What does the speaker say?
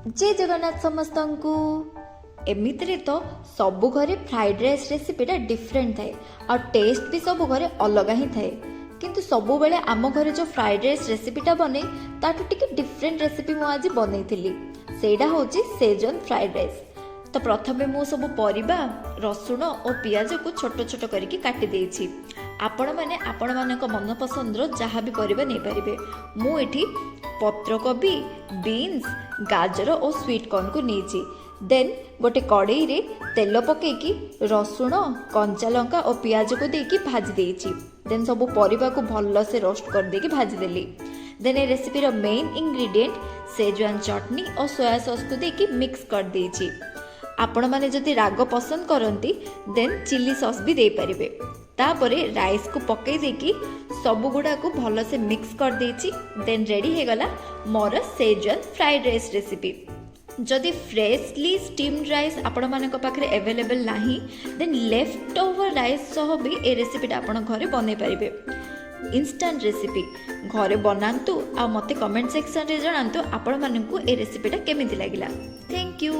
जय जगन्नाथ समस्त को एमितिरे तो सबु घरे फ्राइड राइस रेसिपीटा डिफरेंट थाए और टेस्ट भी सबु घरे अलग ही थाए किंतु सबु बेले आम घरे जो फ्राइड राइस रेसिपीटा बने ताठू टिके डिफरेंट रेसिपी मु आज बनैथिली सेडा होची सेजन फ्राइड राइस। तो प्रथमे मु सब परिबा रसुण और पियाज को छोट छोट करके काटी देइछि। आपण माने आपण मानक मन पसंदर जहाँ भी परिबा नै परिबे। मु एठी पत्रकोबी, बीन्स, गाजर और स्वीट कॉर्न को नीची। देन गोटे कड़ाई रे तेल पकेकी रसुण, कंचा लंका और पियाज को देकी भाजी देइछि। देन सब परिबा को भल से रोस्ट कर देकी भाजी देली। देन ए रेसिपी रो मेन इंग्रेडिएंट सेजवान चटनी और सोया सॉस को देकी मिक्स कर देइछि। आपण माने जदि राग पसंद करती देन चिली सॉस भी दे पारिबे। तापरे राइस को पकई देकी सबु गुडा को भल से मिक्स कर देछि। देन रेडी हे गला मोर सेजवान फ्राइड राइस रेसिपी। जदि फ्रेशली स्टीम्ड राइस आपण मानक पाखरे अवेलेबल नाही देन लेफ्ट ओवर राइस सह भी ए रेसिपीटा आपण घरे बनै पारिबे। इंस्टेंट रेसिपी घरे बनातु आ मते कमेंट सेक्शन रे जणातु आपण मानकु ए रेसिपीटा केमिति लागिला। Thank you.